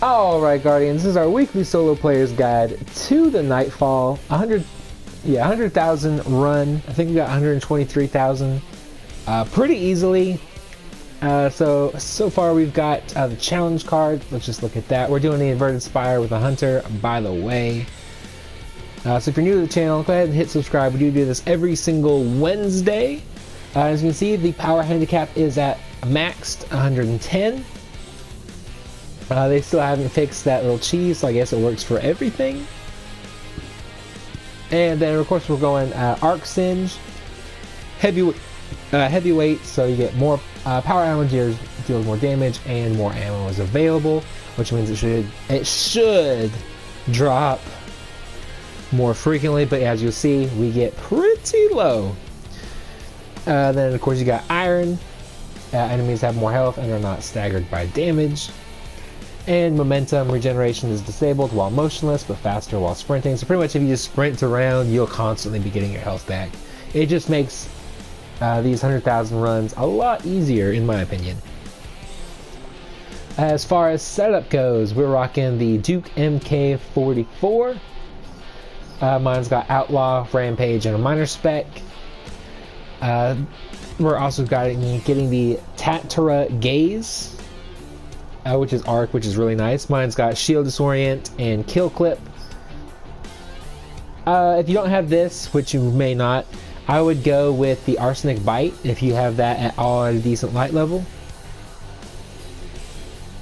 Alright Guardians, this is our weekly solo player's guide to the Nightfall 100,000 run. I think we got 123,000 pretty easily. So far we've got the challenge card. Let's just look at that. We're doing the Inverted Spire with a Hunter, by the way. So if you're new to the channel, go ahead and hit subscribe. We do this every single Wednesday. As you can see, the power handicap is at maxed 110. They still haven't fixed that little cheese, so I guess it works for everything. And then of course we're going Singe, heavyweight, so you get more power ammo, deals more damage, and more ammo is available, which means it should drop more frequently. But as you'll see, we get pretty low. Then of course you got iron. Enemies have more health and are not staggered by damage. And momentum regeneration is disabled while motionless, but faster while sprinting. So pretty much if you just sprint around, you'll constantly be getting your health back. It just makes these 100,000 runs a lot easier, in my opinion. As far as setup goes, we're rocking the Duke MK44. Mine's got Outlaw, Rampage, and a minor spec. We're also getting the Tatara Gaze, which is arc, which is really nice. Mine's got Shield Disorient and Kill Clip. If you don't have this, which you may not, I would go with the Arsenic Bite if you have that at all at a decent light level.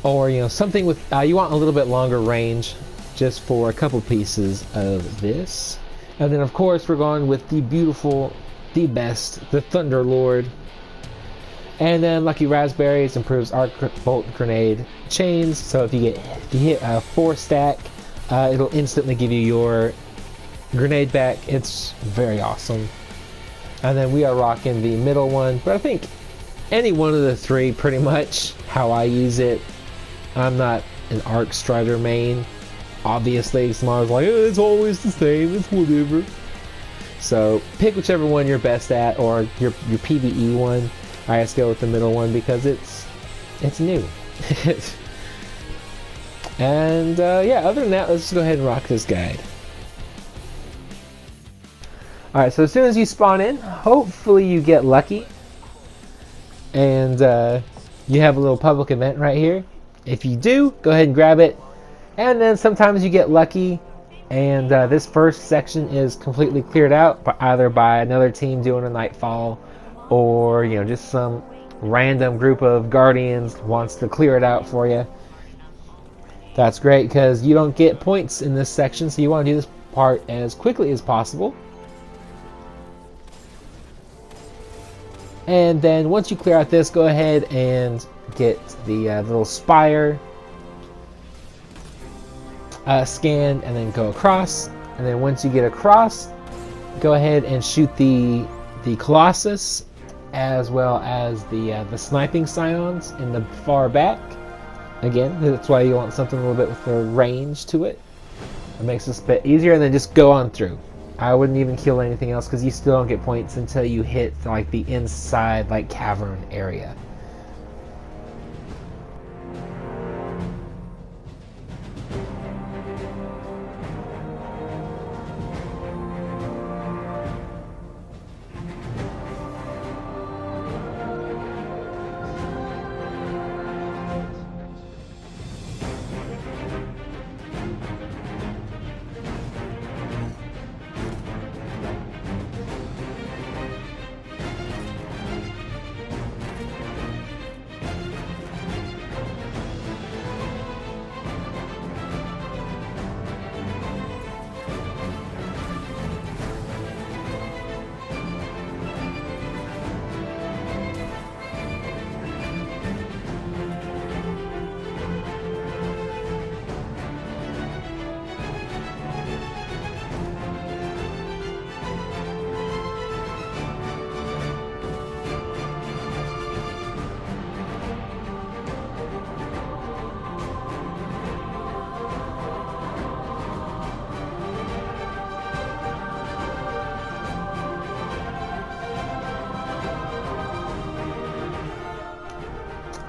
Or, you know, something with, you want a little bit longer range, just for a couple pieces of this. And then of course we're going with the beautiful, the best, the Thunder Lord. And then Lucky Raspberries improves arc, bolt, grenade, chains. So if you hit a 4 stack, it'll instantly give you your grenade back. It's very awesome. And then we are rocking the middle one, but I think any one of the three, pretty much how I use it. I'm not an ARCSTRIDER main, obviously. Someone's like, oh, it's always the same, it's whatever. So pick whichever one you're best at, or your PvE one. I just go with the middle one because it's new. And yeah, other than that, let's just go ahead and rock this guide. Alright, so as soon as you spawn in, hopefully you get lucky. And you have a little public event right here. If you do, go ahead and grab it. And then sometimes you get lucky, and this first section is completely cleared out, either by another team doing a Nightfall, or, you know, just some random group of Guardians wants to clear it out for you. That's great because you don't get points in this section, so you want to do this part as quickly as possible. And then once you clear out this, go ahead and get the little spire scanned, and then go across. And then once you get across, go ahead and shoot the Colossus, as well as the sniping scions in the far back. Again, that's why you want something a little bit with a range to it. It makes this a bit easier, and then just go on through. I wouldn't even kill anything else because you still don't get points until you hit like the inside like cavern area.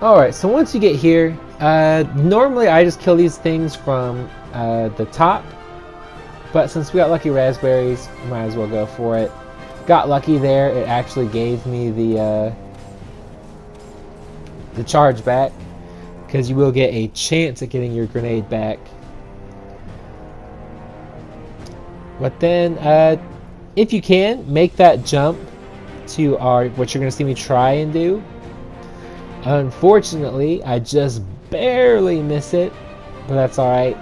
Alright, so once you get here, Normally I just kill these things from the top, but since we got lucky raspberries, might as well go for it. Got lucky there. It actually gave me the charge back, because you will get a chance at getting your grenade back. But then, if you can, make that jump to what you're going to see me try and do. Unfortunately, I just barely miss it, but that's alright.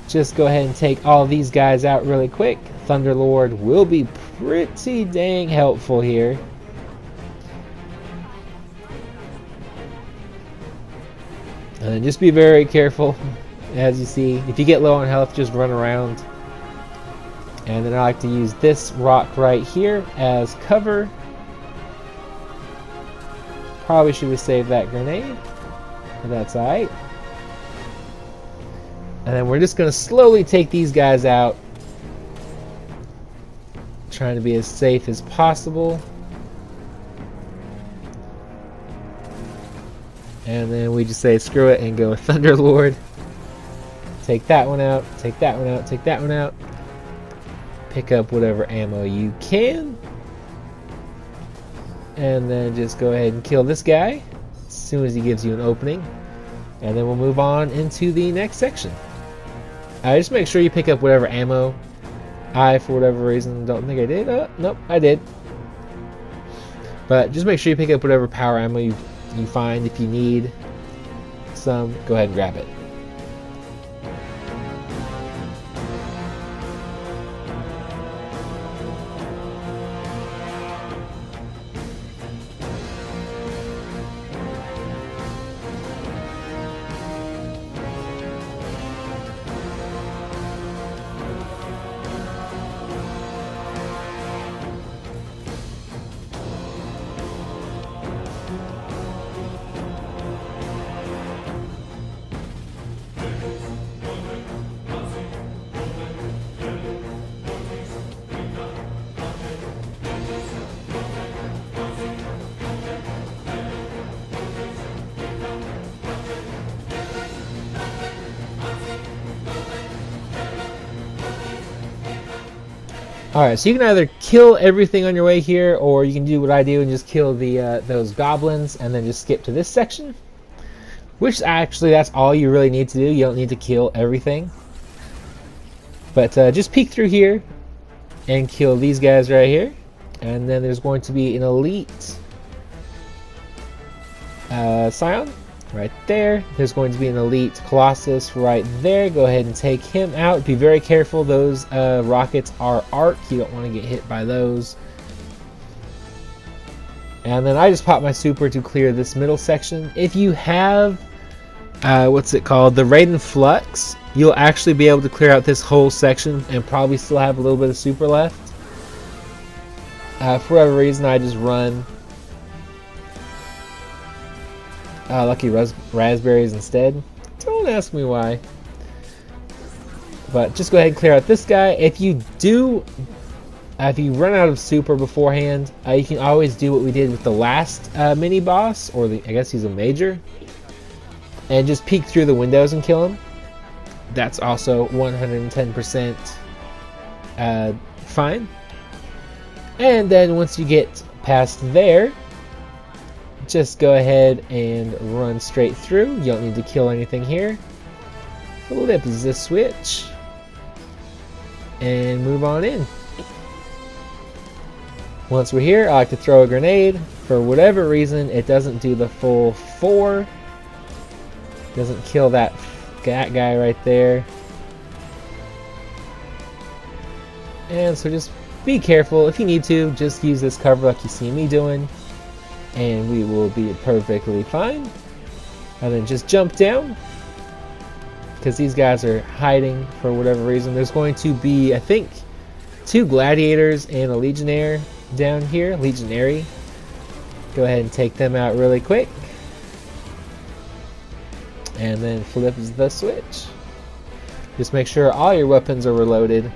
Just go ahead and take all these guys out really quick. Thunderlord will be pretty dang helpful here. And just be very careful. As you see, if you get low on health, just run around. And then I like to use this rock right here as cover. Probably should have saved that grenade, but that's alright. And then we're just going to slowly take these guys out, trying to be as safe as possible. And then we just say screw it and go with Thunderlord. Take that one out, take that one out, take that one out. Pick up whatever ammo you can. And then just go ahead and kill this guy as soon as he gives you an opening. And then we'll move on into the next section. Just make sure you pick up whatever ammo. I, for whatever reason, don't think I did. Nope, I did. But just make sure you pick up whatever power ammo you find. If you need some, go ahead and grab it. Alright, so you can either kill everything on your way here, or you can do what I do and just kill the those goblins and then just skip to this section. Which actually, that's all you really need to do. You don't need to kill everything. But just peek through here and kill these guys right here. And then there's going to be an elite Scion right there. There's going to be an elite Colossus right there. Go ahead and take him out. Be very careful. Those rockets are arc. You don't want to get hit by those. And then I just pop my super to clear this middle section. If you have what's it called, the Raiden Flux, you'll actually be able to clear out this whole section and probably still have a little bit of super left. For whatever reason, I just run lucky raspberries instead. Don't ask me why. But just go ahead and clear out this guy. If you run out of super beforehand, you can always do what we did with the last mini boss, or I guess he's a major, and just peek through the windows and kill him. That's also 110% fine. And then once you get past there, just go ahead and run straight through. You don't need to kill anything here. Flip the switch and move on in. Once we're here, I like to throw a grenade. For whatever reason, it doesn't do the full 4. Doesn't kill that guy right there. And so just be careful. If you need to, just use this cover like you see me doing, and we will be perfectly fine. And then just jump down, because these guys are hiding for whatever reason. There's going to be, I think, 2 gladiators and a legionnaire down here. Legionary. Go ahead and take them out really quick. And then flip the switch. Just make sure all your weapons are reloaded.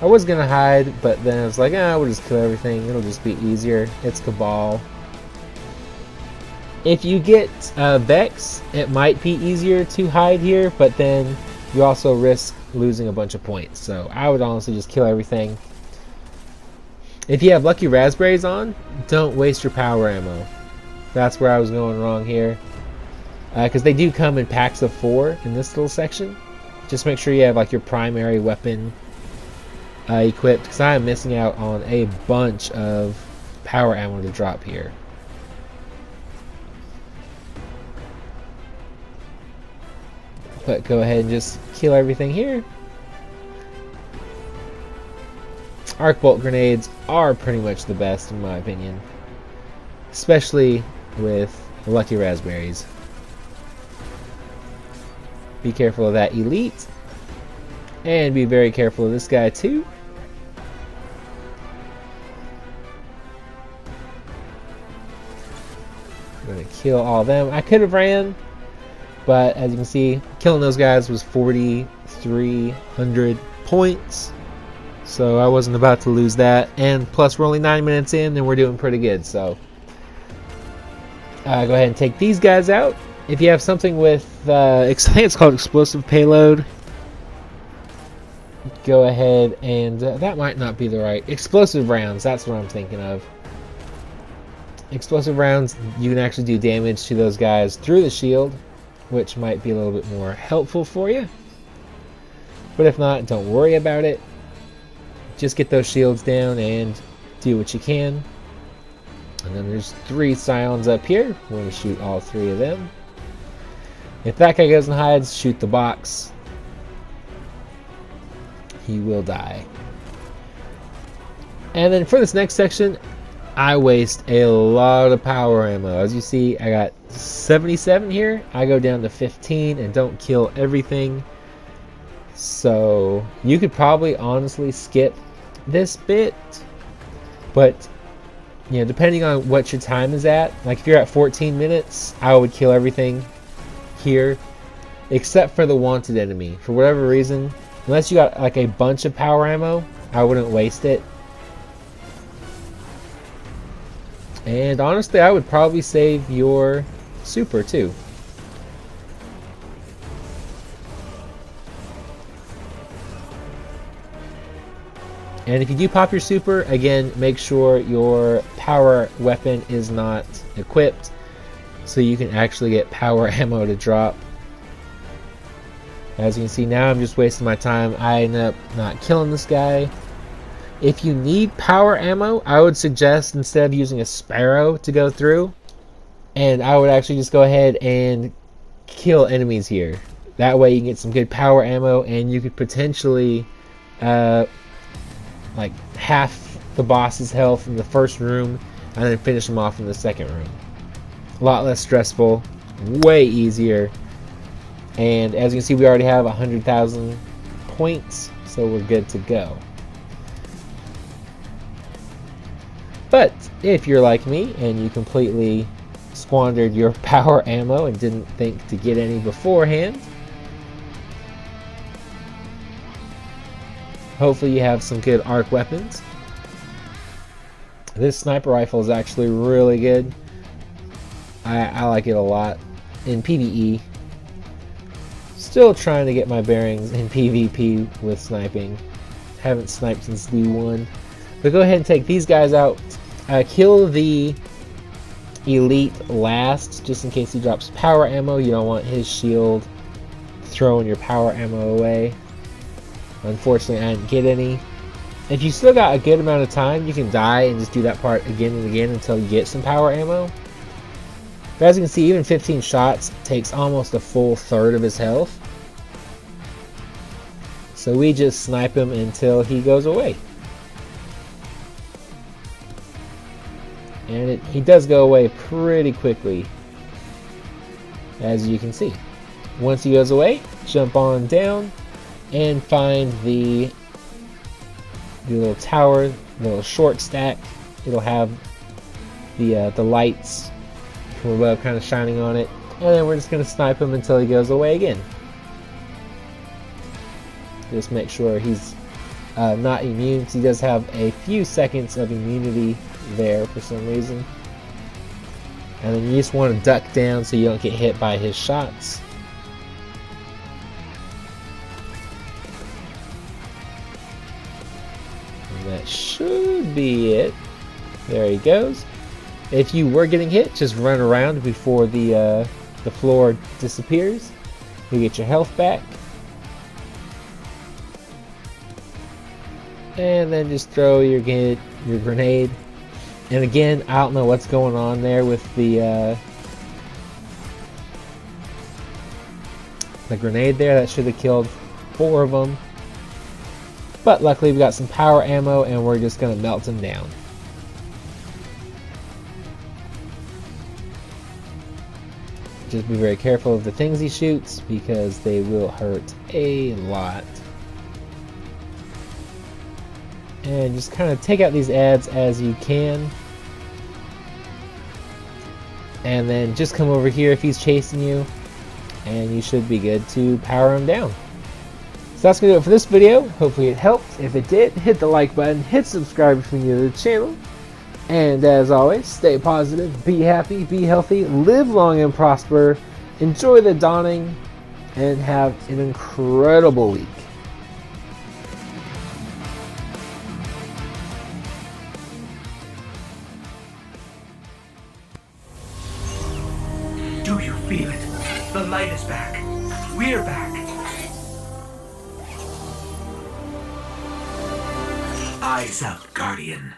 I was gonna hide, but then I was like, we'll just kill everything. It'll just be easier. It's Cabal. If you get Vex, it might be easier to hide here, but then you also risk losing a bunch of points. So I would honestly just kill everything. If you have Lucky Raspberries on, don't waste your power ammo. That's where I was going wrong here. Because they do come in packs of 4 in this little section. Just make sure you have like your primary weapon equipped, because I am missing out on a bunch of power ammo to drop here. But go ahead and just kill everything here. Arc bolt grenades are pretty much the best in my opinion, especially with Lucky Raspberries. Be careful of that elite, and be very careful of this guy too. I'm gonna kill all of them. I could have ran, but as you can see, killing those guys was 4,300 points. So I wasn't about to lose that. And plus we're only 9 minutes in and we're doing pretty good. So go ahead and take these guys out. If you have something with, I think it's called explosive payload. Go ahead and, that might not be the right. Explosive rounds, that's what I'm thinking of. Explosive rounds, you can actually do damage to those guys through the shield, which might be a little bit more helpful for you. But if not, don't worry about it. Just get those shields down and do what you can. And then there's 3 Scions up here. We're going to shoot all 3 of them. If that guy goes and hides, shoot the box. He will die. And then for this next section, I waste a lot of power ammo. As you see, I got 77 here. I go down to 15 and don't kill everything. So you could probably honestly skip this bit, but you know, depending on what your time is at, like if you're at 14 minutes, I would kill everything here except for the wanted enemy. For whatever reason, unless you got like a bunch of power ammo, I wouldn't waste it. And honestly, I would probably save your super too. And if you do pop your super, again, make sure your power weapon is not equipped so you can actually get power ammo to drop. As you can see, now I'm just wasting my time. I end up not killing this guy. If you need power ammo, I would suggest instead of using a sparrow to go through, and I would actually just go ahead and kill enemies here. That way you can get some good power ammo, and you could potentially like half the boss's health in the first room and then finish them off in the second room. A lot less stressful, way easier, and as you can see, we already have 100,000 points, so we're good to go. But if you're like me and you completely squandered your power ammo and didn't think to get any beforehand, hopefully you have some good arc weapons. This sniper rifle is actually really good. I like it a lot in PvE. Still trying to get my bearings in PvP with sniping. Haven't sniped since D1. But go ahead and take these guys out. Kill the elite last, just in case he drops power ammo. You don't want his shield throwing your power ammo away. Unfortunately, I didn't get any. If you still got a good amount of time, you can die and just do that part again and again until you get some power ammo. But as you can see, even 15 shots takes almost a full third of his health. So we just snipe him until he goes away. And he does go away pretty quickly, as you can see. Once he goes away, jump on down and find the little tower, the little short stack. It'll have the lights from above kind of shining on it, and then we're just going to snipe him until he goes away again. Just make sure he's not immune, because he does have a few seconds of immunity there for some reason. And then you just want to duck down so you don't get hit by his shots. And that should be it. There he goes. If you were getting hit, just run around before the floor disappears. You get your health back. And then just throw your grenade. And again, I don't know what's going on there with the grenade there. That should have killed 4 of them. But luckily we got some power ammo and we're just going to melt them down. Just be very careful of the things he shoots because they will hurt a lot. And just kind of take out these ads as you can. And then just come over here if he's chasing you. And you should be good to power him down. So that's going to do it for this video. Hopefully it helped. If it did, hit the like button, hit subscribe if you're new to the channel. And as always, stay positive, be happy, be healthy, live long and prosper, enjoy the dawning, and have an incredible week. Do you feel it? The light is back. We're back. Eyes up, Guardian.